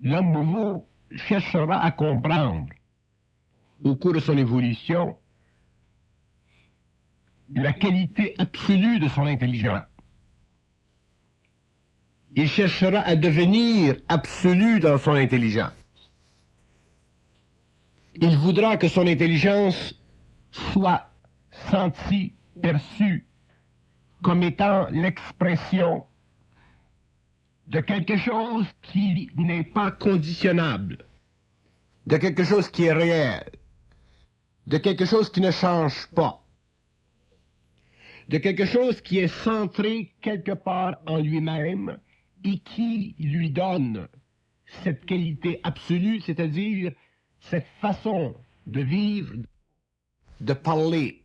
l'homme nouveau cherchera à comprendre, au cours de son évolution, la qualité absolue de son intelligence. Il cherchera à devenir absolu dans son intelligence. Il voudra que son intelligence soit sentie, perçue, comme étant l'expression de quelque chose qui n'est pas conditionnable, de quelque chose qui est réel, de quelque chose qui ne change pas, de quelque chose qui est centré quelque part en lui-même et qui lui donne cette qualité absolue, c'est-à-dire cette façon de vivre, de parler,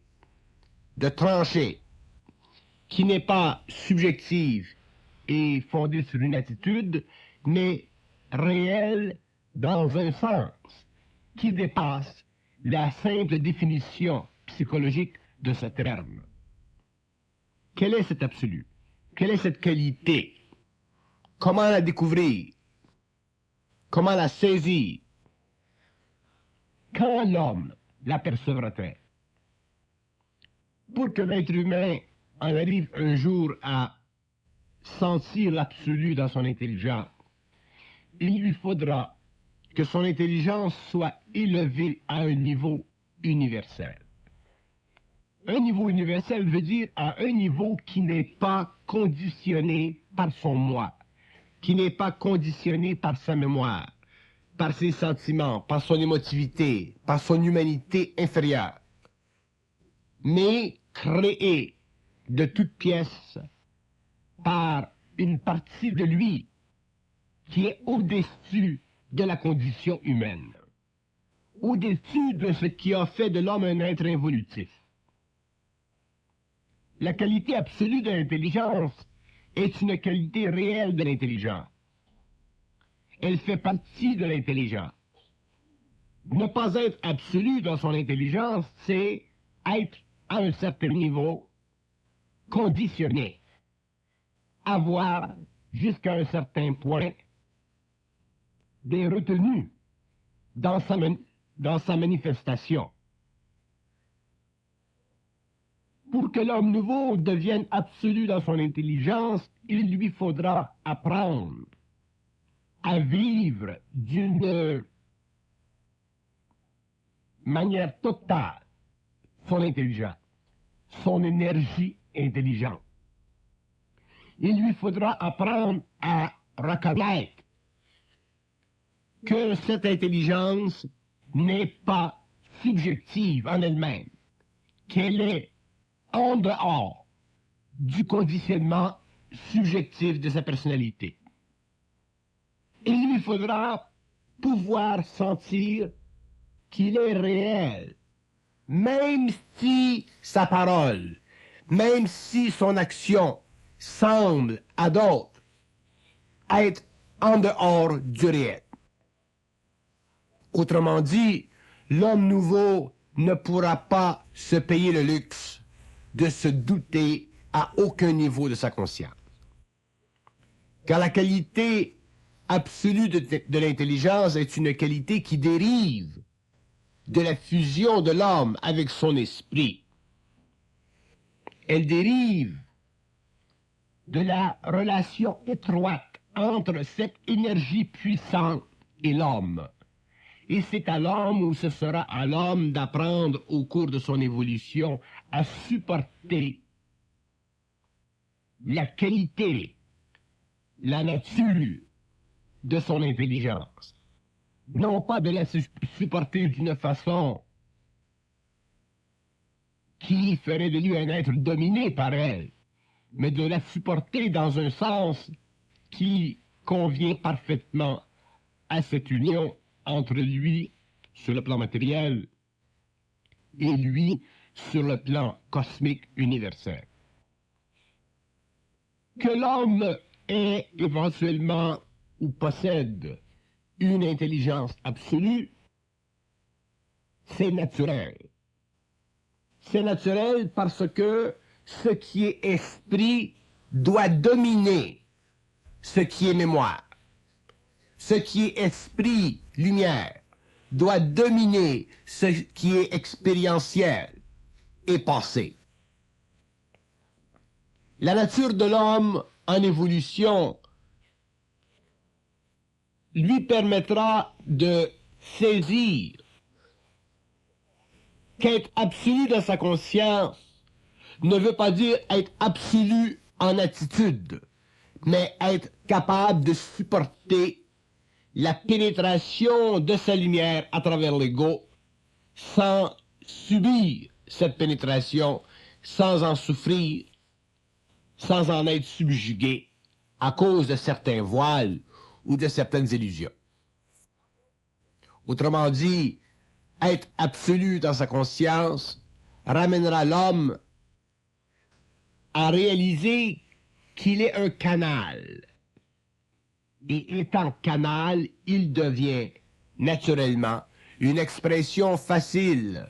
de trancher, qui n'est pas subjective et fondée sur une attitude, mais réelle dans un sens qui dépasse la simple définition psychologique de ce terme. Quel est cet absolu? Quelle est cette qualité? Comment la découvrir? Comment la saisir? Quand l'homme l'apercevra-t-il? Pour que l'être humain en arrive un jour à sentir l'absolu dans son intelligence, il lui faudra que son intelligence soit élevée à un niveau universel. Un niveau universel veut dire à un niveau qui n'est pas conditionné par son moi, qui n'est pas conditionné par sa mémoire, par ses sentiments, par son émotivité, par son humanité inférieure, mais créé de toutes pièces par une partie de lui qui est au-dessus de la condition humaine, au-dessus de ce qui a fait de l'homme un être involutif. La qualité absolue de l'intelligence est une qualité réelle de l'intelligence. Elle fait partie de l'intelligence. Ne pas être absolu dans son intelligence, c'est être à un certain niveau conditionné, avoir jusqu'à un certain point des retenues dans sa manifestation. Pour que l'homme nouveau devienne absolu dans son intelligence, il lui faudra apprendre à vivre d'une manière totale son intelligence, son énergie intelligente. Il lui faudra apprendre à reconnaître que cette intelligence n'est pas subjective en elle-même, qu'elle est en dehors du conditionnement subjectif de sa personnalité. Il lui faudra pouvoir sentir qu'il est réel, même si sa parole, même si son action semble à d'autres être en dehors du réel. Autrement dit, l'homme nouveau ne pourra pas se payer le luxe de se douter à aucun niveau de sa conscience. Car la qualité absolue de l'intelligence est une qualité qui dérive de la fusion de l'homme avec son esprit. Elle dérive de la relation étroite entre cette énergie puissante et l'homme. Et c'est à l'homme ou ce sera à l'homme d'apprendre au cours de son évolution à supporter la qualité, la nature de son intelligence. Non pas de la supporter d'une façon qui ferait de lui un être dominé par elle, mais de la supporter dans un sens qui convient parfaitement à cette union entre lui sur le plan matériel et lui sur le plan cosmique universel. Que l'homme ait éventuellement ou possède une intelligence absolue, c'est naturel. C'est naturel parce que ce qui est esprit doit dominer ce qui est mémoire. ce qui est esprit, lumière, doit dominer ce qui est expérientiel et passé. La nature de l'homme en évolution lui permettra de saisir qu'être absolu dans sa conscience ne veut pas dire être absolu en attitude, mais être capable de supporter la pénétration de sa lumière à travers l'ego sans subir cette pénétration, sans en souffrir, sans en être subjugué à cause de certains voiles ou de certaines illusions. Autrement dit, être absolu dans sa conscience ramènera l'homme à réaliser qu'il est un canal. Et étant canal, il devient naturellement une expression facile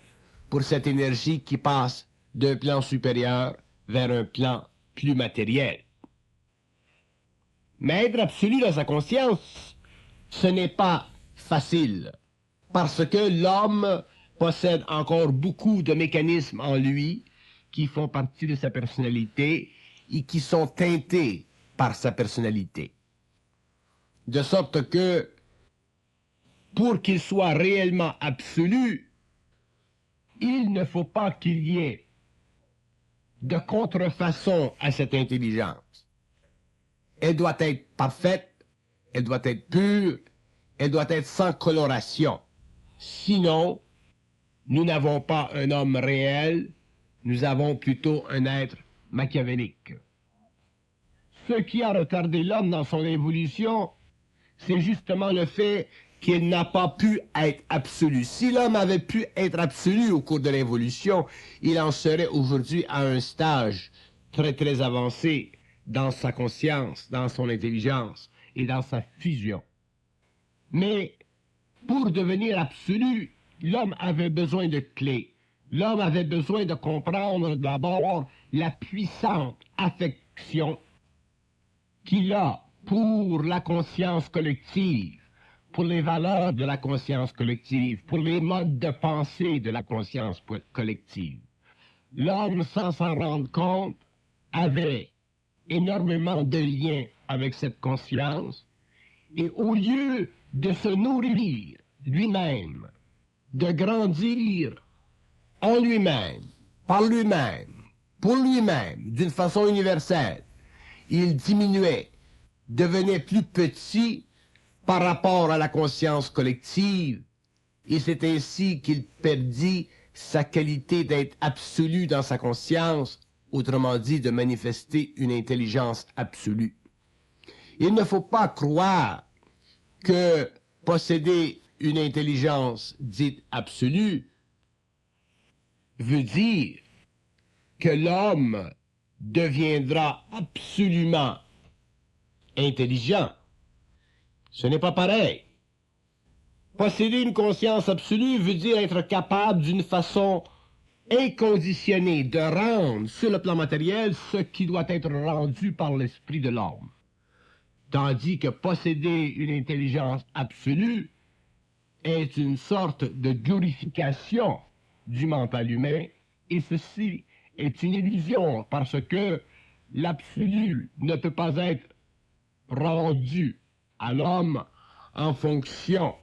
pour cette énergie qui passe d'un plan supérieur vers un plan plus matériel. Mais être absolu dans sa conscience, ce n'est pas facile, parce que l'homme possède encore beaucoup de mécanismes en lui qui font partie de sa personnalité et qui sont teintés par sa personnalité. De sorte que, pour qu'il soit réellement absolu, il ne faut pas qu'il y ait de contrefaçon à cette intelligence. Elle doit être parfaite, elle doit être pure, elle doit être sans coloration. Sinon, nous n'avons pas un homme réel, nous avons plutôt un être machiavélique. Ce qui a retardé l'homme dans son évolution, c'est justement le fait qu'il n'a pas pu être absolu. Si l'homme avait pu être absolu au cours de l'évolution, il en serait aujourd'hui à un stage très très avancé dans sa conscience, dans son intelligence et dans sa fusion. Mais pour devenir absolu, l'homme avait besoin de clés. L'homme avait besoin de comprendre d'abord la puissante affection qu'il a pour la conscience collective, pour les valeurs de la conscience collective, pour les modes de pensée de la conscience collective. L'homme, sans s'en rendre compte, avait énormément de liens avec cette conscience, et au lieu de se nourrir lui-même, de grandir en lui-même, par lui-même, pour lui-même, d'une façon universelle, il diminuait, devenait plus petit par rapport à la conscience collective, et c'est ainsi qu'il perdit sa qualité d'être absolu dans sa conscience, autrement dit de manifester une intelligence absolue. Il ne faut pas croire que posséder une intelligence dite absolue veut dire que l'homme deviendra absolument intelligent. Ce n'est pas pareil. Posséder une conscience absolue veut dire être capable d'une façon inconditionnée de rendre sur le plan matériel ce qui doit être rendu par l'esprit de l'homme. Tandis que posséder une intelligence absolue est une sorte de glorification du mental humain, et ceci est une illusion parce que l'absolu ne peut pas être rendu à l'homme en fonction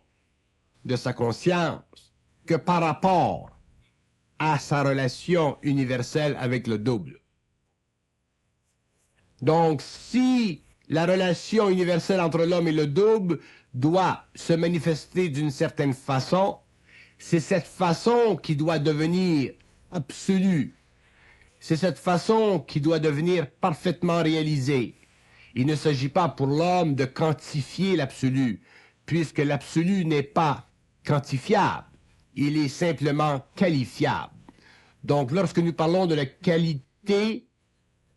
de sa conscience que par rapport à sa relation universelle avec le double. Donc, si la relation universelle entre l'homme et le double doit se manifester d'une certaine façon, c'est cette façon qui doit devenir absolue. C'est cette façon qui doit devenir parfaitement réalisée. Il ne s'agit pas pour l'homme de quantifier l'absolu, puisque l'absolu n'est pas quantifiable, il est simplement qualifiable. Donc, lorsque nous parlons de la qualité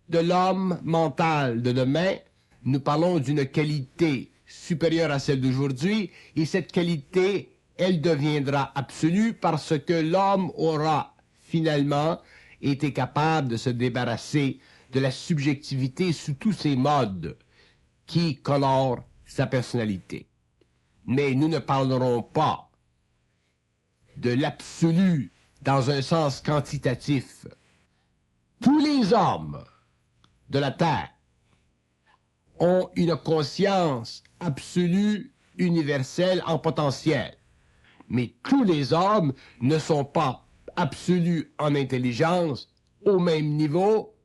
de l'homme mental de demain, nous parlons d'une qualité supérieure à celle d'aujourd'hui, et cette qualité, elle deviendra absolue parce que l'homme aura finalement été capable de se débarrasser de la subjectivité sous tous ses modes qui colorent sa personnalité. Mais nous ne parlerons pas de l'absolu dans un sens quantitatif. Tous les hommes de la Terre ont une conscience absolue, universelle, en potentiel. Mais tous les hommes ne sont pas absolus en intelligence au même niveau.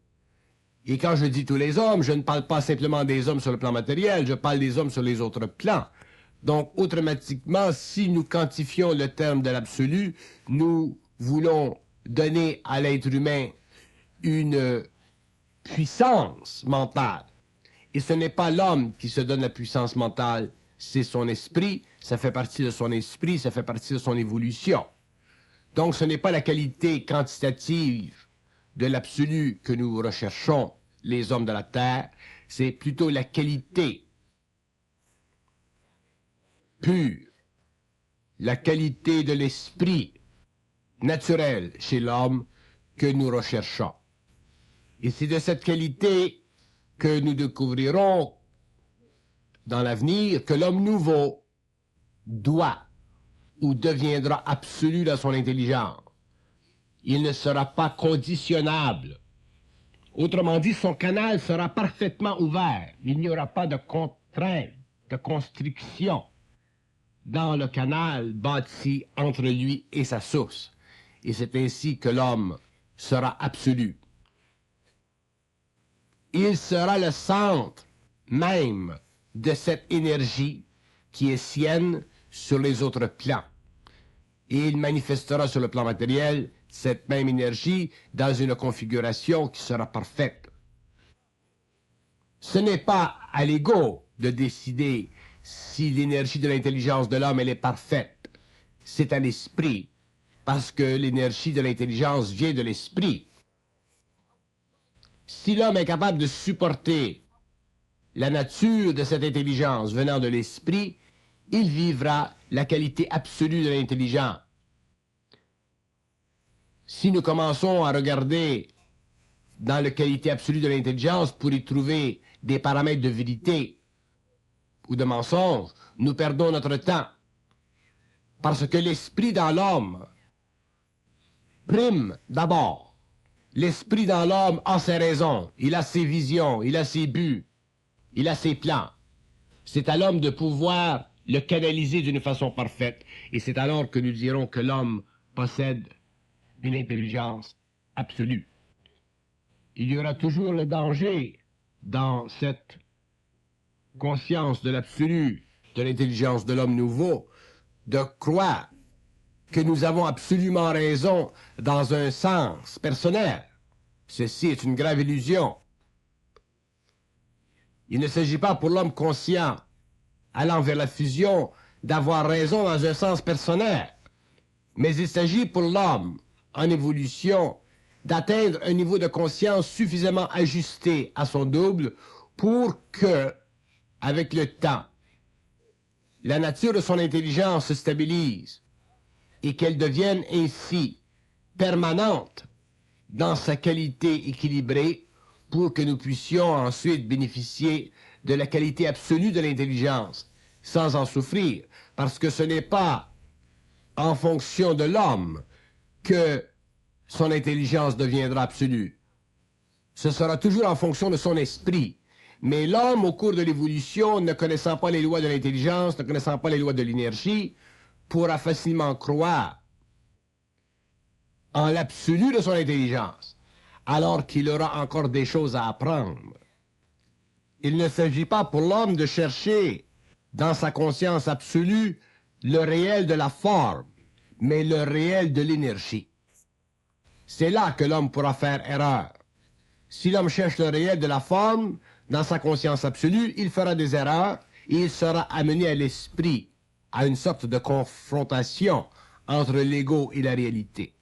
Et quand je dis tous les hommes, je ne parle pas simplement des hommes sur le plan matériel, je parle des hommes sur les autres plans. Donc, automatiquement, si nous quantifions le terme de l'absolu, nous voulons donner à l'être humain une puissance mentale. Et ce n'est pas l'homme qui se donne la puissance mentale, c'est son esprit, ça fait partie de son esprit, ça fait partie de son évolution. Donc ce n'est pas la qualité quantitative de l'absolu que nous recherchons, les hommes de la Terre, c'est plutôt la qualité pure, la qualité de l'esprit naturel chez l'homme que nous recherchons. Et c'est de cette qualité que nous découvrirons dans l'avenir que l'homme nouveau doit ou deviendra absolu dans son intelligence. Il ne sera pas conditionnable. Autrement dit, son canal sera parfaitement ouvert. Il n'y aura pas de contrainte, de constriction dans le canal bâti entre lui et sa source. Et c'est ainsi que l'homme sera absolu. Il sera le centre même de cette énergie qui est sienne sur les autres plans. Et il manifestera sur le plan matériel cette même énergie dans une configuration qui sera parfaite. Ce n'est pas à l'ego de décider si l'énergie de l'intelligence de l'homme elle est parfaite. C'est à l'esprit, parce que l'énergie de l'intelligence vient de l'esprit. Si l'homme est capable de supporter la nature de cette intelligence venant de l'esprit, il vivra la qualité absolue de l'intelligence. Si nous commençons à regarder dans la qualité absolue de l'intelligence pour y trouver des paramètres de vérité ou de mensonge, nous perdons notre temps. Parce que l'esprit dans l'homme prime d'abord. L'esprit dans l'homme a ses raisons, il a ses visions, il a ses buts, il a ses plans. C'est à l'homme de pouvoir le canaliser d'une façon parfaite. Et c'est alors que nous dirons que l'homme possède une intelligence absolue. Il y aura toujours le danger dans cette conscience de l'absolu, de l'intelligence de l'homme nouveau, de croire que nous avons absolument raison dans un sens personnel. Ceci est une grave illusion. Il ne s'agit pas pour l'homme conscient, allant vers la fusion, d'avoir raison dans un sens personnel, mais il s'agit pour l'homme en évolution d'atteindre un niveau de conscience suffisamment ajusté à son double pour que, avec le temps, la nature de son intelligence se stabilise et qu'elle devienne ainsi permanente dans sa qualité équilibrée pour que nous puissions ensuite bénéficier de la qualité absolue de l'intelligence sans en souffrir, parce que ce n'est pas en fonction de l'homme que son intelligence deviendra absolue. Ce sera toujours en fonction de son esprit. Mais l'homme, au cours de l'évolution, ne connaissant pas les lois de l'intelligence, ne connaissant pas les lois de l'énergie, pourra facilement croire en l'absolu de son intelligence, alors qu'il aura encore des choses à apprendre. Il ne s'agit pas pour l'homme de chercher, dans sa conscience absolue, le réel de la forme, mais le réel de l'énergie. C'est là que l'homme pourra faire erreur. Si l'homme cherche le réel de la forme, dans sa conscience absolue, il fera des erreurs et il sera amené à l'esprit, à une sorte de confrontation entre l'ego et la réalité.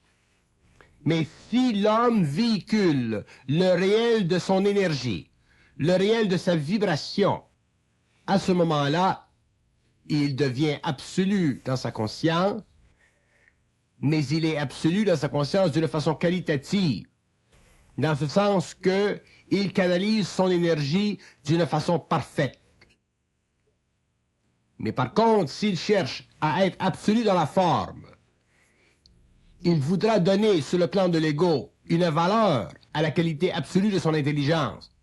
Mais si l'homme véhicule le réel de son énergie, le réel de sa vibration, à ce moment-là, il devient absolu dans sa conscience, mais il est absolu dans sa conscience d'une façon qualitative, dans ce sens que il canalise son énergie d'une façon parfaite. Mais par contre, s'il cherche à être absolu dans la forme, il voudra donner, sur le plan de l'ego, une valeur à la qualité absolue de son intelligence.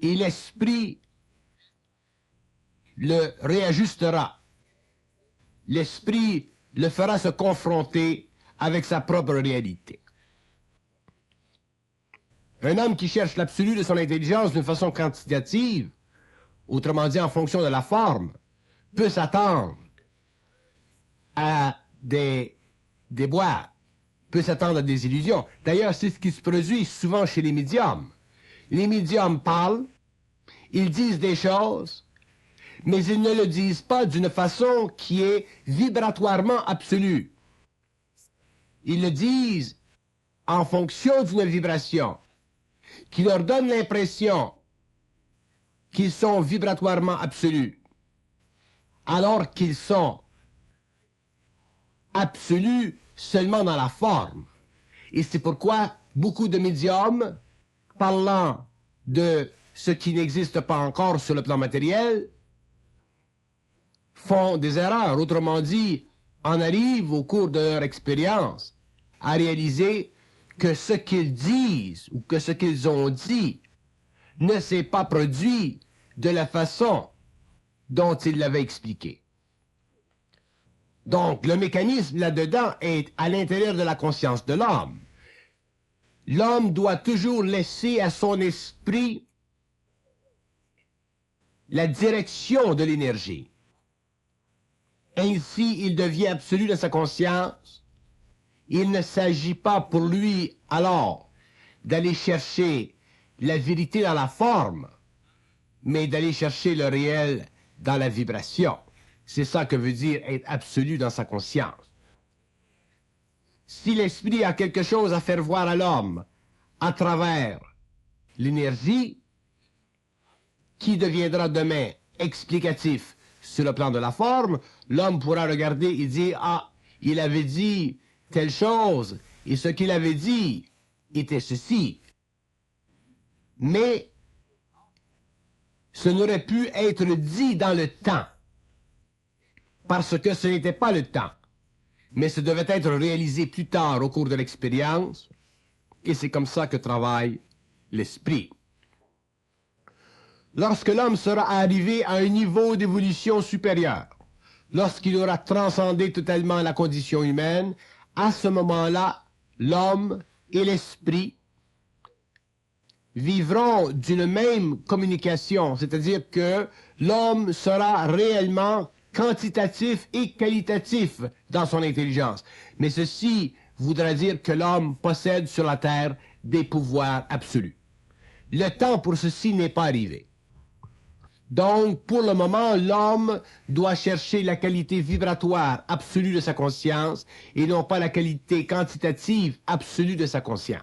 Et l'esprit le réajustera. L'esprit le fera se confronter avec sa propre réalité. Un homme qui cherche l'absolu de son intelligence d'une façon quantitative, autrement dit en fonction de la forme, peut s'attendre à des déboires, peut s'attendre à des illusions. D'ailleurs, c'est ce qui se produit souvent chez les médiums. Les médiums parlent, ils disent des choses, mais ils ne le disent pas d'une façon qui est vibratoirement absolue. Ils le disent en fonction d'une vibration qui leur donne l'impression qu'ils sont vibratoirement absolus, alors qu'ils sont absolus seulement dans la forme. Et c'est pourquoi beaucoup de médiums, parlant de ce qui n'existe pas encore sur le plan matériel, font des erreurs. Autrement dit, en arrivent au cours de leur expérience à réaliser que ce qu'ils disent ou que ce qu'ils ont dit ne s'est pas produit de la façon dont ils l'avaient expliqué. Donc, le mécanisme là-dedans est à l'intérieur de la conscience de l'homme. L'homme doit toujours laisser à son esprit la direction de l'énergie. Ainsi, il devient absolu dans sa conscience. Il ne s'agit pas pour lui, alors, d'aller chercher la vérité dans la forme, mais d'aller chercher le réel dans la vibration. C'est ça que veut dire être absolu dans sa conscience. Si l'esprit a quelque chose à faire voir à l'homme à travers l'énergie, qui deviendra demain explicatif sur le plan de la forme, l'homme pourra regarder et dire « Ah, il avait dit telle chose, et ce qu'il avait dit était ceci. » Mais ce n'aurait pu être dit dans le temps, parce que ce n'était pas le temps, mais ce devait être réalisé plus tard au cours de l'expérience, et c'est comme ça que travaille l'esprit. Lorsque l'homme sera arrivé à un niveau d'évolution supérieur, lorsqu'il aura transcendé totalement la condition humaine, à ce moment-là, l'homme et l'esprit vivront d'une même communication, c'est-à-dire que l'homme sera réellement quantitatif et qualitatif dans son intelligence. Mais ceci voudra dire que l'homme possède sur la terre des pouvoirs absolus. Le temps pour ceci n'est pas arrivé. Donc, pour le moment, l'homme doit chercher la qualité vibratoire absolue de sa conscience et non pas la qualité quantitative absolue de sa conscience.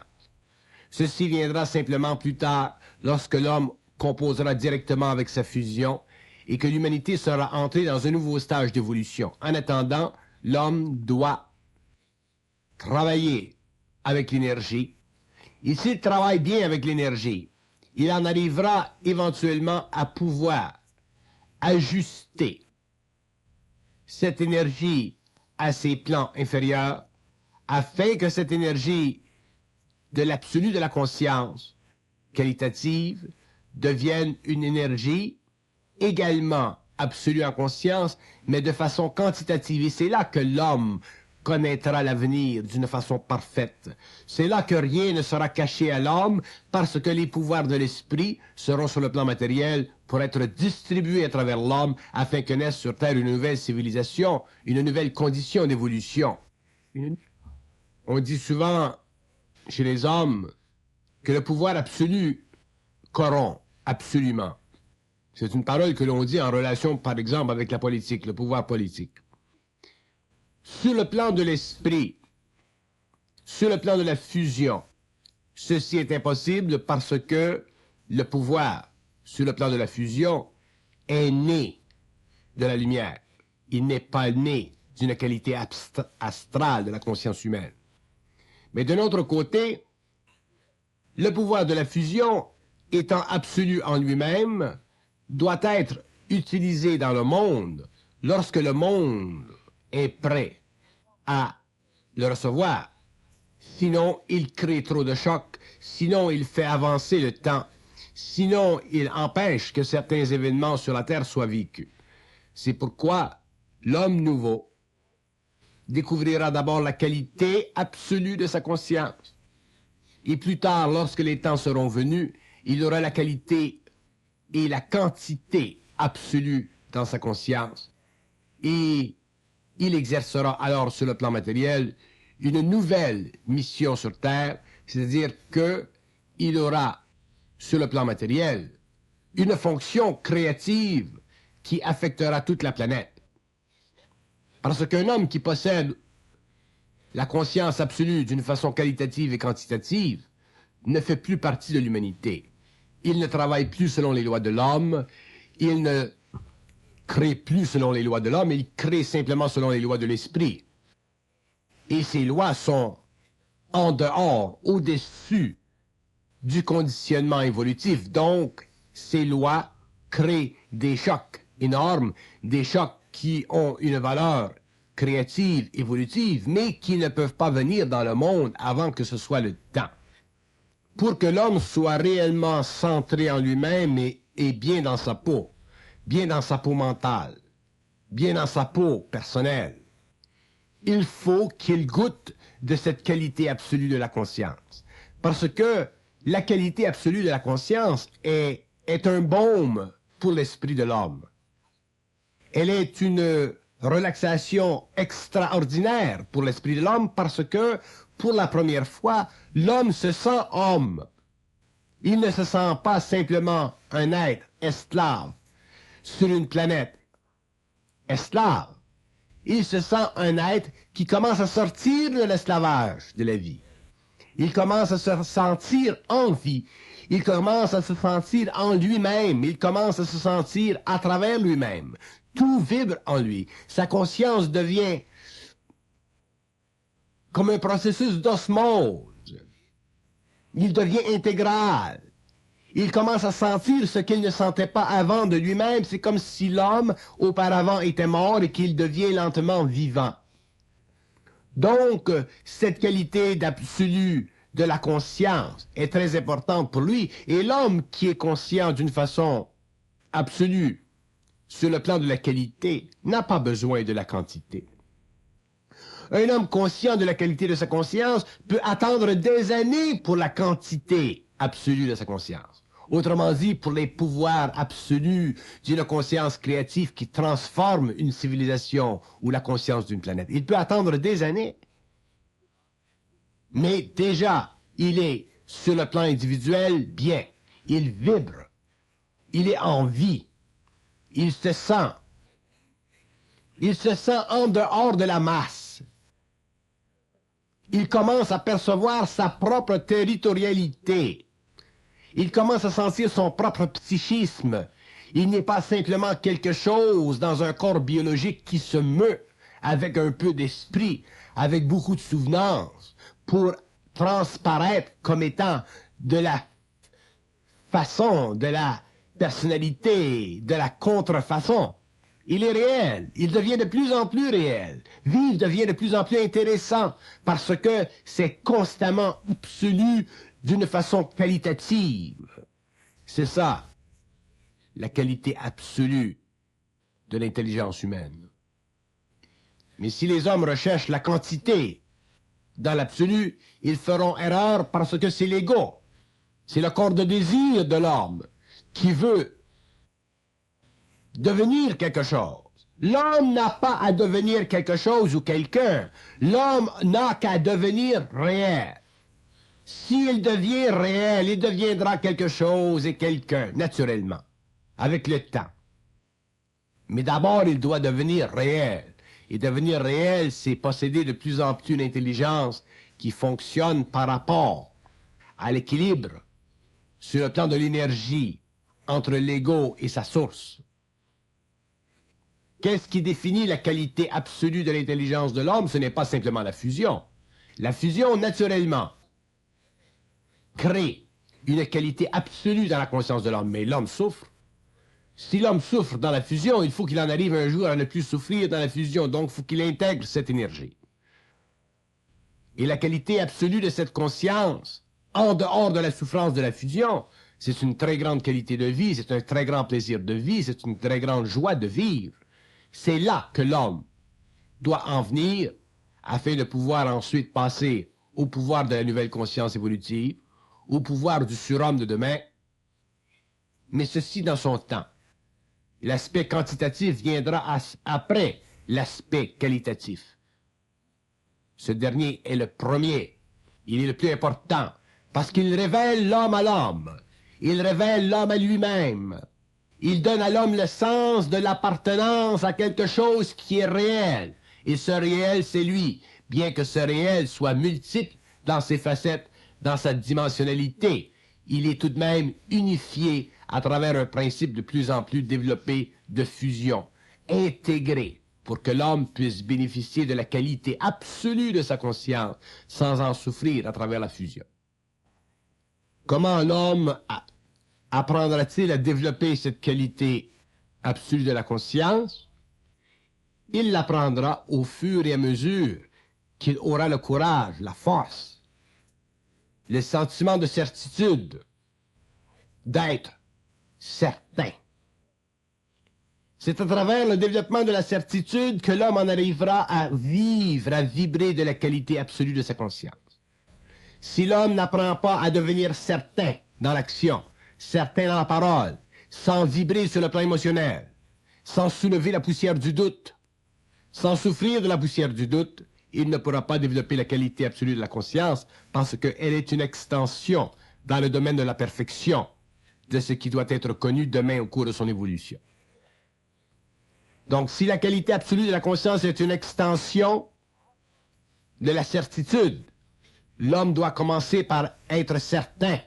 Ceci viendra simplement plus tard lorsque l'homme composera directement avec sa fusion et que l'humanité sera entrée dans un nouveau stage d'évolution. En attendant, l'homme doit travailler avec l'énergie. Et s'il travaille bien avec l'énergie, il en arrivera éventuellement à pouvoir ajuster cette énergie à ses plans inférieurs afin que cette énergie de l'absolu de la conscience qualitative devienne une énergie également absolue en conscience, mais de façon quantitative. Et c'est là que l'homme connaîtra l'avenir d'une façon parfaite. C'est là que rien ne sera caché à l'homme, parce que les pouvoirs de l'esprit seront sur le plan matériel pour être distribués à travers l'homme, afin que naisse sur Terre une nouvelle civilisation, une nouvelle condition d'évolution. On dit souvent chez les hommes que le pouvoir absolu corrompt absolument. C'est une parole que l'on dit en relation, par exemple, avec la politique, le pouvoir politique. Sur le plan de l'esprit, sur le plan de la fusion, ceci est impossible parce que le pouvoir, sur le plan de la fusion, est né de la lumière. Il n'est pas né d'une qualité astrale de la conscience humaine. Mais d'un autre côté, le pouvoir de la fusion, étant absolu en lui-même, doit être utilisé dans le monde lorsque le monde est prêt à le recevoir. Sinon, il crée trop de chocs. Sinon, il fait avancer le temps. Sinon, il empêche que certains événements sur la Terre soient vécus. C'est pourquoi l'homme nouveau découvrira d'abord la qualité absolue de sa conscience. Et plus tard, lorsque les temps seront venus, il aura la qualité et la quantité absolue dans sa conscience. Et il exercera alors sur le plan matériel une nouvelle mission sur Terre, c'est-à-dire qu'il aura sur le plan matériel une fonction créative qui affectera toute la planète. Parce qu'un homme qui possède la conscience absolue d'une façon qualitative et quantitative ne fait plus partie de l'humanité. Il ne travaille plus selon les lois de l'homme, il ne crée plus selon les lois de l'homme, il crée simplement selon les lois de l'esprit. Et ces lois sont en dehors, au-dessus du conditionnement évolutif. Donc, ces lois créent des chocs énormes, des chocs qui ont une valeur créative, évolutive, mais qui ne peuvent pas venir dans le monde avant que ce soit le temps. Pour que l'homme soit réellement centré en lui-même et bien dans sa peau mentale, bien dans sa peau personnelle, il faut qu'il goûte de cette qualité absolue de la conscience. Parce que la qualité absolue de la conscience est un baume pour l'esprit de l'homme. Elle est une relaxation extraordinaire pour l'esprit de l'homme parce que, pour la première fois, l'homme se sent homme. Il ne se sent pas simplement un être esclave sur une planète esclave. Il se sent un être qui commence à sortir de l'esclavage de la vie. Il commence à se sentir en vie. Il commence à se sentir en lui-même. Il commence à se sentir à travers lui-même. Tout vibre en lui. Sa conscience devient comme un processus d'osmose. Il devient intégral. Il commence à sentir ce qu'il ne sentait pas avant de lui-même. C'est comme si l'homme, auparavant, était mort et qu'il devient lentement vivant. Donc, cette qualité d'absolu de la conscience est très importante pour lui. Et l'homme qui est conscient d'une façon absolue sur le plan de la qualité n'a pas besoin de la quantité. Un homme conscient de la qualité de sa conscience peut attendre des années pour la quantité absolue de sa conscience. Autrement dit, pour les pouvoirs absolus d'une conscience créative qui transforme une civilisation ou la conscience d'une planète. Il peut attendre des années. Mais déjà, il est, sur le plan individuel, bien. Il vibre. Il est en vie. Il se sent. Il se sent en dehors de la masse. Il commence à percevoir sa propre territorialité. Il commence à sentir son propre psychisme. Il n'est pas simplement quelque chose dans un corps biologique qui se meut avec un peu d'esprit, avec beaucoup de souvenance, pour transparaître comme étant de la façon, de la personnalité, de la contrefaçon. Il est réel, il devient de plus en plus réel. Vivre devient de plus en plus intéressant parce que c'est constamment absolu d'une façon qualitative. C'est ça, la qualité absolue de l'intelligence humaine. Mais si les hommes recherchent la quantité dans l'absolu, ils feront erreur parce que c'est l'ego. C'est le corps de désir de l'homme qui veut devenir quelque chose. L'homme n'a pas à devenir quelque chose ou quelqu'un. L'homme n'a qu'à devenir réel. S'il devient réel, il deviendra quelque chose et quelqu'un, naturellement, avec le temps. Mais d'abord, il doit devenir réel. Et devenir réel, c'est posséder de plus en plus une intelligence qui fonctionne par rapport à l'équilibre sur le plan de l'énergie entre l'ego et sa source. Qu'est-ce qui définit la qualité absolue de l'intelligence de l'homme? Ce n'est pas simplement la fusion. La fusion, naturellement, crée une qualité absolue dans la conscience de l'homme. Mais l'homme souffre. Si l'homme souffre dans la fusion, il faut qu'il en arrive un jour à ne plus souffrir dans la fusion. Donc, il faut qu'il intègre cette énergie. Et la qualité absolue de cette conscience, en dehors de la souffrance de la fusion, c'est une très grande qualité de vie, c'est un très grand plaisir de vie, c'est une très grande joie de vivre. C'est là que l'homme doit en venir afin de pouvoir ensuite passer au pouvoir de la nouvelle conscience évolutive, au pouvoir du surhomme de demain, mais ceci dans son temps. L'aspect quantitatif viendra après l'aspect qualitatif. Ce dernier est le premier. Il est le plus important parce qu'il révèle l'homme à l'homme. Il révèle l'homme à lui-même. Il donne à l'homme le sens de l'appartenance à quelque chose qui est réel. Et ce réel, c'est lui. Bien que ce réel soit multiple dans ses facettes, dans sa dimensionnalité, il est tout de même unifié à travers un principe de plus en plus développé de fusion, intégré pour que l'homme puisse bénéficier de la qualité absolue de sa conscience sans en souffrir à travers la fusion. Comment l'homme apprendra-t-il à développer cette qualité absolue de la conscience? Il l'apprendra au fur et à mesure qu'il aura le courage, la force, le sentiment de certitude, d'être certain. C'est à travers le développement de la certitude que l'homme en arrivera à vivre, à vibrer de la qualité absolue de sa conscience. Si l'homme n'apprend pas à devenir certain dans l'action, certain dans la parole, sans vibrer sur le plan émotionnel, sans soulever la poussière du doute, sans souffrir de la poussière du doute, il ne pourra pas développer la qualité absolue de la conscience parce qu'elle est une extension dans le domaine de la perfection de ce qui doit être connu demain au cours de son évolution. Donc, si la qualité absolue de la conscience est une extension de la certitude, l'homme doit commencer par être certain.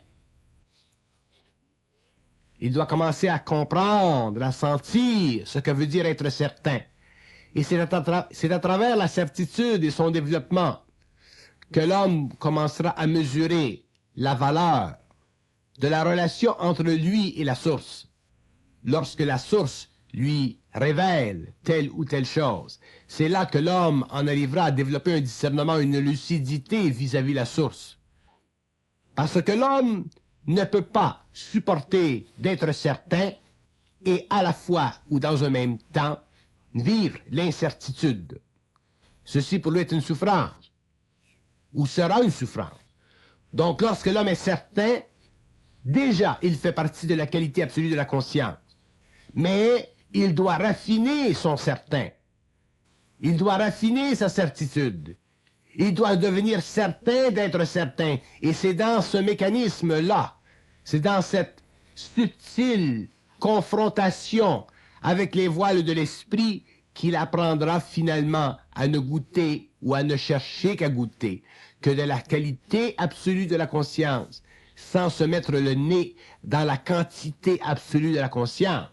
Il doit commencer à comprendre, à sentir ce que veut dire être certain. Et c'est à travers la certitude et son développement que l'homme commencera à mesurer la valeur de la relation entre lui et la source. Lorsque la source lui révèle telle ou telle chose, c'est là que l'homme en arrivera à développer un discernement, une lucidité vis-à-vis la source. Parce que l'homme ne peut pas supporter d'être certain et à la fois ou dans un même temps vivre l'incertitude. Ceci pour lui est une souffrance, ou sera une souffrance. Donc lorsque l'homme est certain, déjà il fait partie de la qualité absolue de la conscience. Mais il doit raffiner son certain. Il doit raffiner sa certitude. Il doit devenir certain d'être certain. Et c'est dans ce mécanisme-là, c'est dans cette subtile confrontation avec les voiles de l'esprit qu'il apprendra finalement à ne goûter ou à ne chercher qu'à goûter que de la qualité absolue de la conscience, sans se mettre le nez dans la quantité absolue de la conscience,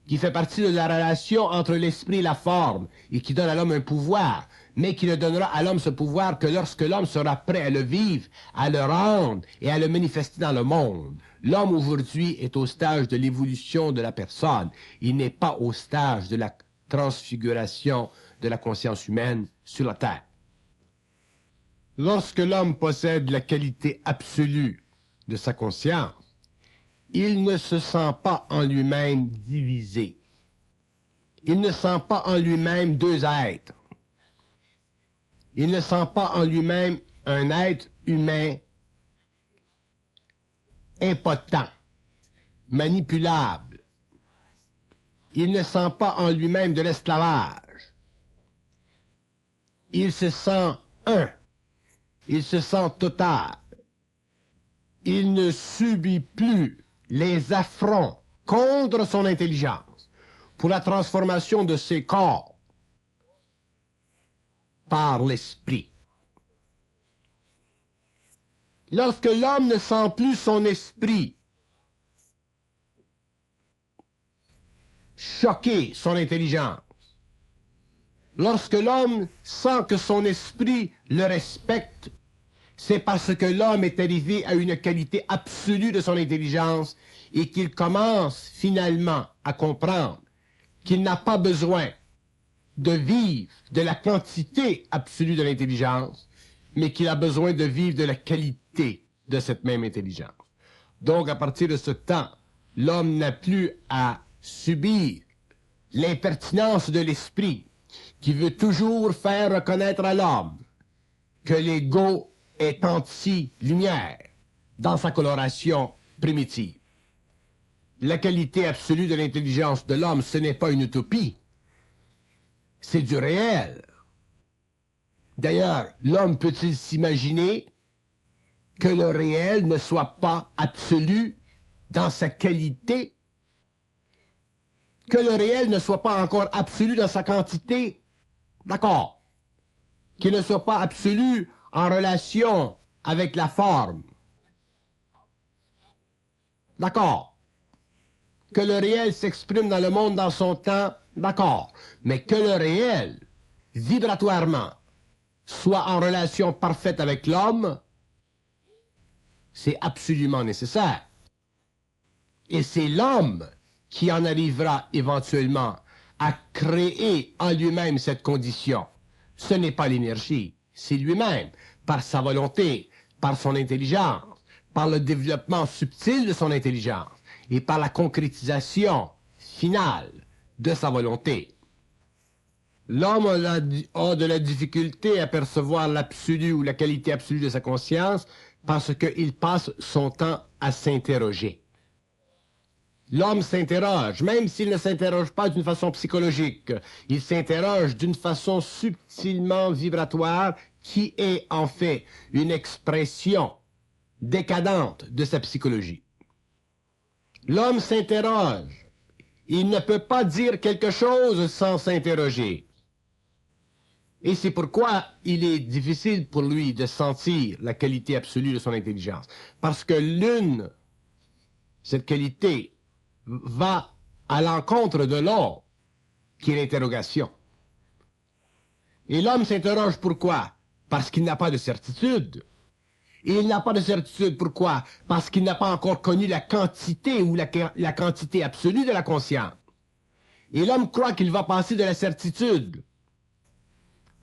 qui fait partie de la relation entre l'esprit et la forme, et qui donne à l'homme un pouvoir, mais qui ne donnera à l'homme ce pouvoir que lorsque l'homme sera prêt à le vivre, à le rendre et à le manifester dans le monde. L'homme aujourd'hui est au stage de l'évolution de la personne. Il n'est pas au stage de la transfiguration de la conscience humaine sur la terre. Lorsque l'homme possède la qualité absolue de sa conscience, il ne se sent pas en lui-même divisé. Il ne sent pas en lui-même deux êtres. Il ne sent pas en lui-même un être humain impotent, manipulable. Il ne sent pas en lui-même de l'esclavage. Il se sent un. Il se sent total. Il ne subit plus les affronts contre son intelligence pour la transformation de ses corps par l'esprit. Lorsque l'homme ne sent plus son esprit choquer son intelligence, lorsque l'homme sent que son esprit le respecte, c'est parce que l'homme est arrivé à une qualité absolue de son intelligence et qu'il commence finalement à comprendre qu'il n'a pas besoin de vivre de la quantité absolue de l'intelligence, mais qu'il a besoin de vivre de la qualité de cette même intelligence. Donc, à partir de ce temps, l'homme n'a plus à subir l'impertinence de l'esprit qui veut toujours faire reconnaître à l'homme que l'ego est anti-lumière dans sa coloration primitive. La qualité absolue de l'intelligence de l'homme, ce n'est pas une utopie, c'est du réel. D'ailleurs, l'homme peut-il s'imaginer que le réel ne soit pas absolu dans sa qualité, que le réel ne soit pas encore absolu dans sa quantité? D'accord. Qu'il ne soit pas absolu en relation avec la forme. D'accord. Que le réel s'exprime dans le monde dans son temps, d'accord. Mais que le réel, vibratoirement, soit en relation parfaite avec l'homme, c'est absolument nécessaire. Et c'est l'homme qui en arrivera éventuellement à créer en lui-même cette condition. Ce n'est pas l'énergie, c'est lui-même, par sa volonté, par son intelligence, par le développement subtil de son intelligence et par la concrétisation finale de sa volonté. L'homme a de la difficulté à percevoir l'absolu ou la qualité absolue de sa conscience parce qu'il passe son temps à s'interroger. L'homme s'interroge, même s'il ne s'interroge pas d'une façon psychologique, il s'interroge d'une façon subtilement vibratoire qui est en fait une expression décadente de sa psychologie. L'homme s'interroge. Il ne peut pas dire quelque chose sans s'interroger. Et c'est pourquoi il est difficile pour lui de sentir la qualité absolue de son intelligence. Parce que cette qualité, va à l'encontre de l'autre, qui est l'interrogation. Et l'homme s'interroge pourquoi? Parce qu'il n'a pas de certitude. Et il n'a pas de certitude pourquoi? Parce qu'il n'a pas encore connu la quantité ou la quantité absolue de la conscience. Et l'homme croit qu'il va passer de la certitude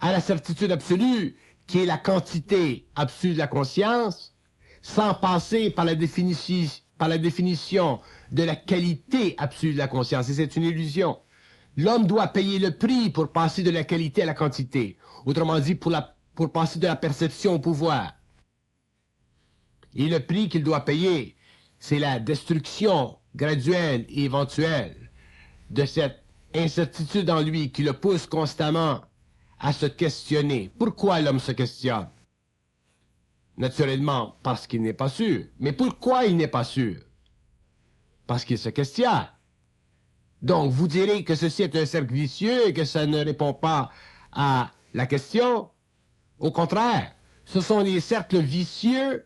à la certitude absolue, qui est la quantité absolue de la conscience, sans passer par la définition de la qualité absolue de la conscience. Et c'est une illusion. L'homme doit payer le prix pour passer de la qualité à la quantité. Autrement dit, pour passer de la perception au pouvoir. Et le prix qu'il doit payer, c'est la destruction graduelle et éventuelle de cette incertitude en lui qui le pousse constamment à se questionner. Pourquoi l'homme se questionne? Naturellement, parce qu'il n'est pas sûr. Mais pourquoi il n'est pas sûr? Parce qu'il se questionne. Donc, vous direz que ceci est un cercle vicieux et que ça ne répond pas à la question. Au contraire, ce sont les cercles vicieux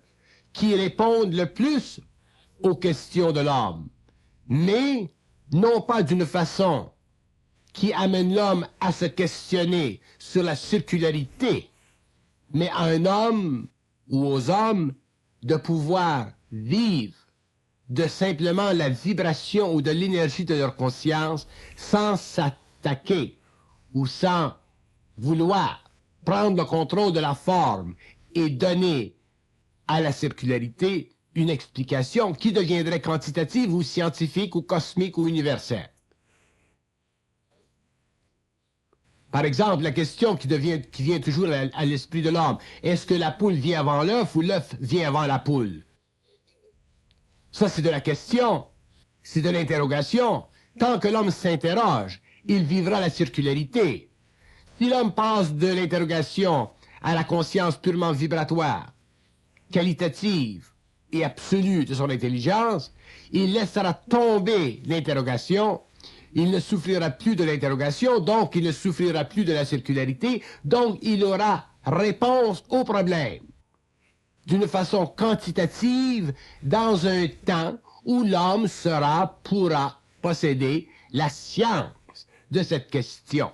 qui répondent le plus aux questions de l'homme. Mais non pas d'une façon qui amène l'homme à se questionner sur la circularité, mais à un homme ou aux hommes de pouvoir vivre de simplement la vibration ou de l'énergie de leur conscience sans s'attaquer ou sans vouloir prendre le contrôle de la forme et donner à la circularité une explication qui deviendrait quantitative ou scientifique ou cosmique ou universelle. Par exemple, la question qui vient toujours à l'esprit de l'homme, est-ce que la poule vient avant l'œuf ou l'œuf vient avant la poule? Ça, c'est de la question, c'est de l'interrogation. Tant que l'homme s'interroge, il vivra la circularité. Si l'homme passe de l'interrogation à la conscience purement vibratoire, qualitative et absolue de son intelligence, il laissera tomber l'interrogation. Il ne souffrira plus de l'interrogation, donc il ne souffrira plus de la circularité, donc il aura réponse au problème d'une façon quantitative dans un temps où l'homme pourra posséder la science de cette question.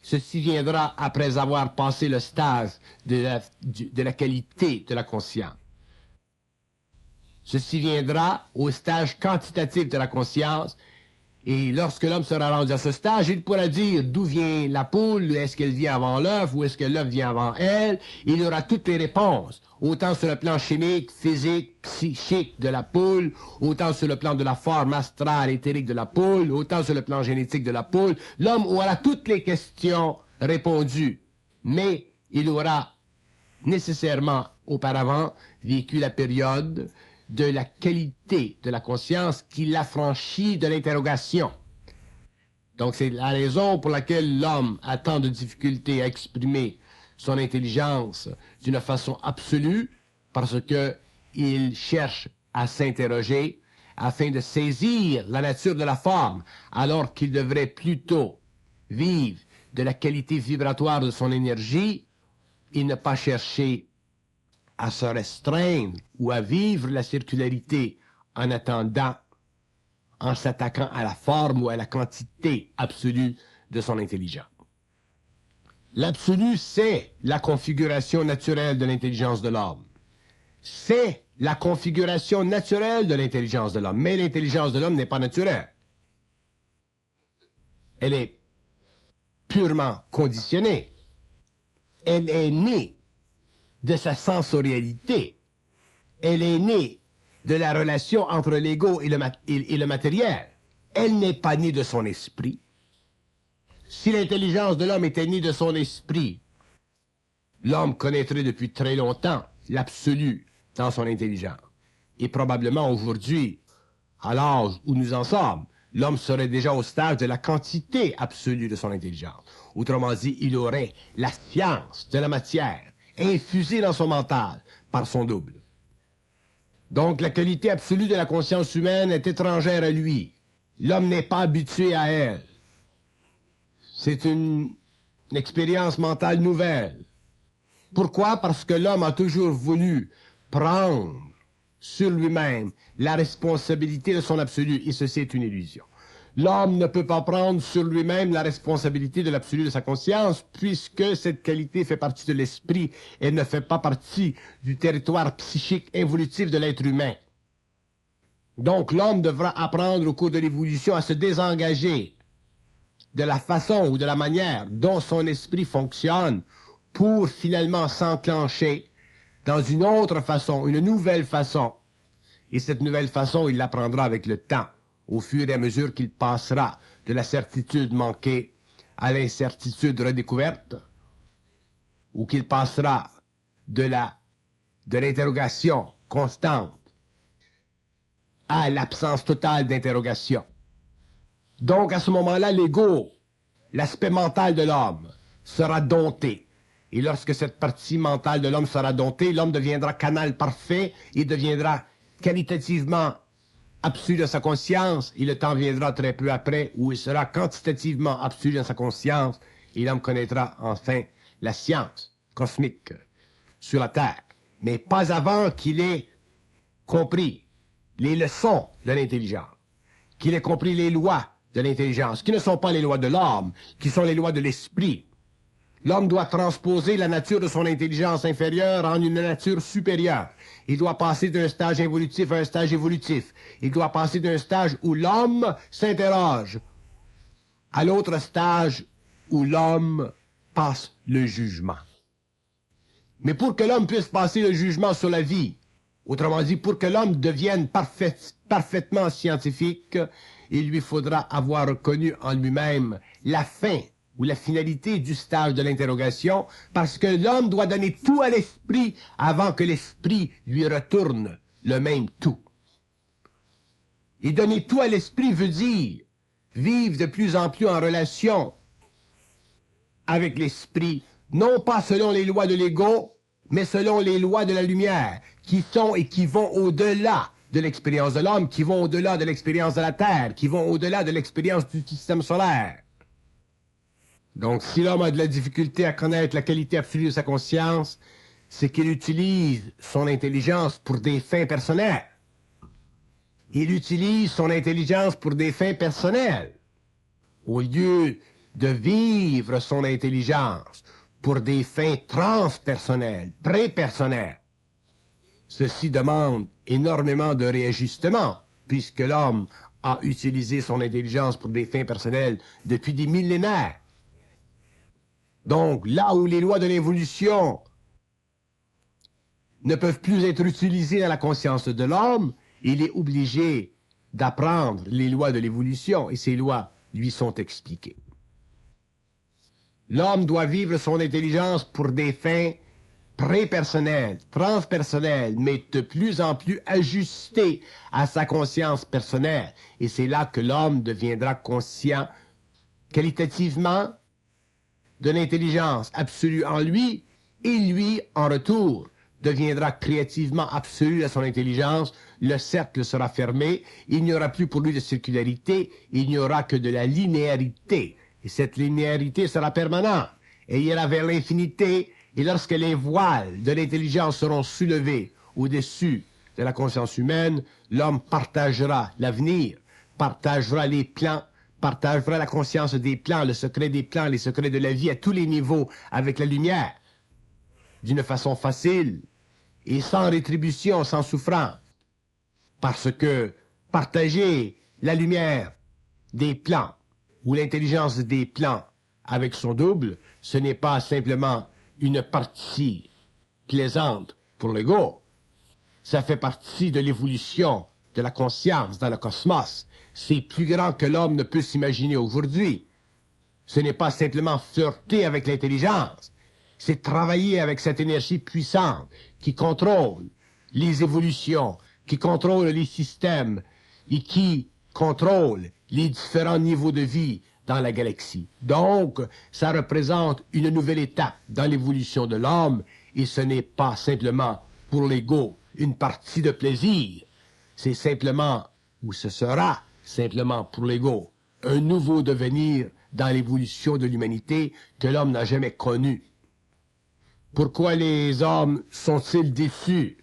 ceci viendra après avoir passé le stage de la qualité de la conscience. Ceci viendra au stage quantitatif de la conscience, et lorsque l'homme sera rendu à ce stage, il pourra dire d'où vient la poule, est-ce qu'elle vient avant l'œuf ou est-ce que l'œuf vient avant elle. Il aura toutes les réponses, autant sur le plan chimique, physique, psychique de la poule, autant sur le plan de la forme astrale, éthérique de la poule, autant sur le plan génétique de la poule. L'homme aura toutes les questions répondues, mais il aura nécessairement auparavant vécu la période de la qualité de la conscience qui l'affranchit de l'interrogation. Donc c'est la raison pour laquelle l'homme a tant de difficultés à exprimer son intelligence d'une façon absolue, parce que il cherche à s'interroger afin de saisir la nature de la forme, alors qu'il devrait plutôt vivre de la qualité vibratoire de son énergie et ne pas chercher à se restreindre ou à vivre la circularité en attendant, en s'attaquant à la forme ou à la quantité absolue de son intelligence. L'absolu, c'est la configuration naturelle de l'intelligence de l'homme. C'est la configuration naturelle de l'intelligence de l'homme. Mais l'intelligence de l'homme n'est pas naturelle. Elle est purement conditionnée. Elle est née de sa sensorialité. Elle est née de la relation entre l'ego et le matériel. Elle n'est pas née de son esprit. Si l'intelligence de l'homme était née de son esprit, l'homme connaîtrait depuis très longtemps l'absolu dans son intelligence. Et probablement aujourd'hui, à l'âge où nous en sommes, l'homme serait déjà au stade de la quantité absolue de son intelligence. Autrement dit, il aurait la science de la matière infusée dans son mental par son double. Donc la qualité absolue de la conscience humaine est étrangère à lui. L'homme n'est pas habitué à elle. C'est une expérience mentale nouvelle. Pourquoi? Parce que l'homme a toujours voulu prendre sur lui-même la responsabilité de son absolu, et ceci est une illusion. L'homme ne peut pas prendre sur lui-même la responsabilité de l'absolu de sa conscience, puisque cette qualité fait partie de l'esprit et ne fait pas partie du territoire psychique évolutif de l'être humain. Donc l'homme devra apprendre au cours de l'évolution à se désengager de la façon ou de la manière dont son esprit fonctionne pour finalement s'enclencher dans une autre façon, une nouvelle façon. Et cette nouvelle façon, il l'apprendra avec le temps, au fur et à mesure qu'il passera de la certitude manquée à l'incertitude redécouverte, ou qu'il passera de l'interrogation constante à l'absence totale d'interrogation. Donc, à ce moment-là, l'ego, l'aspect mental de l'homme, sera dompté. Et lorsque cette partie mentale de l'homme sera domptée, l'homme deviendra canal parfait, il deviendra qualitativement absolu de sa conscience, et le temps viendra très peu après où il sera quantitativement absolu de sa conscience, et l'homme connaîtra enfin la science cosmique sur la Terre. Mais pas avant qu'il ait compris les leçons de l'intelligence, qu'il ait compris les lois de l'intelligence, qui ne sont pas les lois de l'homme, qui sont les lois de l'esprit. L'homme doit transposer la nature de son intelligence inférieure en une nature supérieure. Il doit passer d'un stage involutif à un stage évolutif. Il doit passer d'un stage où l'homme s'interroge à l'autre stage où l'homme passe le jugement. Mais pour que l'homme puisse passer le jugement sur la vie, autrement dit, pour que l'homme devienne parfaitement scientifique, il lui faudra avoir reconnu en lui-même la fin ou la finalité du stage de l'interrogation, parce que l'homme doit donner tout à l'esprit avant que l'esprit lui retourne le même tout. Et donner tout à l'esprit veut dire vivre de plus en plus en relation avec l'esprit, non pas selon les lois de l'ego, mais selon les lois de la lumière, qui sont et qui vont au-delà de l'expérience de l'homme, qui vont au-delà de l'expérience de la Terre, qui vont au-delà de l'expérience du système solaire. Donc, si l'homme a de la difficulté à connaître la qualité absolue de sa conscience, c'est qu'il utilise son intelligence pour des fins personnelles. Il utilise son intelligence pour des fins personnelles, au lieu de vivre son intelligence pour des fins transpersonnelles, prépersonnelles. Ceci demande énormément de réajustement, puisque l'homme a utilisé son intelligence pour des fins personnelles depuis des millénaires. Donc, là où les lois de l'évolution ne peuvent plus être utilisées dans la conscience de l'homme, il est obligé d'apprendre les lois de l'évolution, et ces lois lui sont expliquées. L'homme doit vivre son intelligence pour des fins prépersonnelles, transpersonnelles, mais de plus en plus ajustées à sa conscience personnelle. Et c'est là que l'homme deviendra conscient qualitativement de l'intelligence absolue en lui, et lui, en retour, deviendra créativement absolu à son intelligence, le cercle sera fermé, il n'y aura plus pour lui de circularité, il n'y aura que de la linéarité. Et cette linéarité sera permanente, et ira vers l'infinité, et lorsque les voiles de l'intelligence seront soulevés au-dessus de la conscience humaine, l'homme partagera l'avenir, partagera les plans, partagera la conscience des plans, le secret des plans, les secrets de la vie à tous les niveaux avec la lumière, d'une façon facile et sans rétribution, sans souffrance. Parce que partager la lumière des plans ou l'intelligence des plans avec son double, ce n'est pas simplement une partie plaisante pour l'ego. Ça fait partie de l'évolution de la conscience dans le cosmos. C'est plus grand que l'homme ne peut s'imaginer aujourd'hui. Ce n'est pas simplement flirter avec l'intelligence, c'est travailler avec cette énergie puissante qui contrôle les évolutions, qui contrôle les systèmes et qui contrôle les différents niveaux de vie dans la galaxie. Donc, ça représente une nouvelle étape dans l'évolution de l'homme, et ce n'est pas simplement pour l'ego une partie de plaisir. C'est simplement, ou ce sera simplement pour l'ego, un nouveau devenir dans l'évolution de l'humanité que l'homme n'a jamais connu. Pourquoi les hommes sont-ils déçus?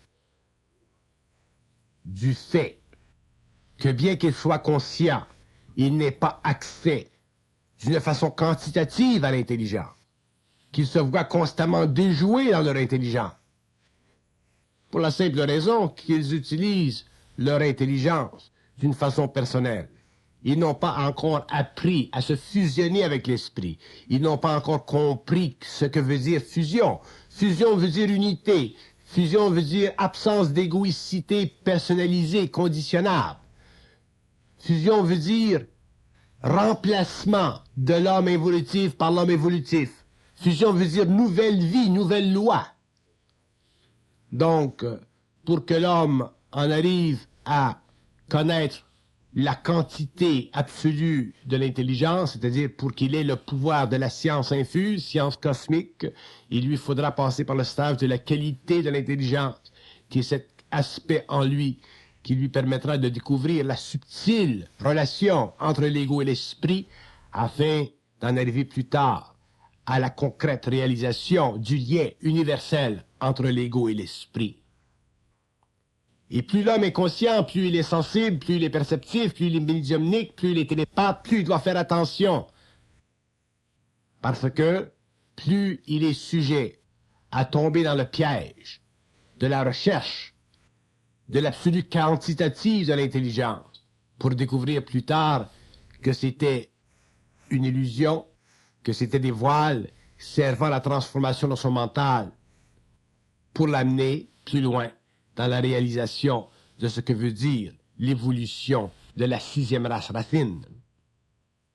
Du fait que bien qu'ils soient conscients, ils n'aient pas accès d'une façon quantitative à l'intelligence, qu'ils se voient constamment déjoués dans leur intelligence, pour la simple raison qu'ils utilisent leur intelligence d'une façon personnelle. Ils n'ont pas encore appris à se fusionner avec l'esprit. Ils n'ont pas encore compris ce que veut dire fusion. Fusion veut dire unité. Fusion veut dire absence d'égoïcité personnalisée, conditionnable. Fusion veut dire remplacement de l'homme évolutif par l'homme évolutif. Fusion veut dire nouvelle vie, nouvelle loi. Donc, pour que l'homme en arrive à connaître la quantité absolue de l'intelligence, c'est-à-dire pour qu'il ait le pouvoir de la science infuse, science cosmique, il lui faudra passer par le stage de la qualité de l'intelligence, qui est cet aspect en lui qui lui permettra de découvrir la subtile relation entre l'ego et l'esprit, afin d'en arriver plus tard à la concrète réalisation du lien universel entre l'ego et l'esprit. Et plus l'homme est conscient, plus il est sensible, plus il est perceptif, plus il est médiumnique, plus il est télépathe, plus il doit faire attention. Parce que plus il est sujet à tomber dans le piège de la recherche de l'absolu quantitatif de l'intelligence, pour découvrir plus tard que c'était une illusion, que c'était des voiles servant à la transformation de son mental, pour l'amener plus loin dans la réalisation de ce que veut dire l'évolution de la 6e race racine.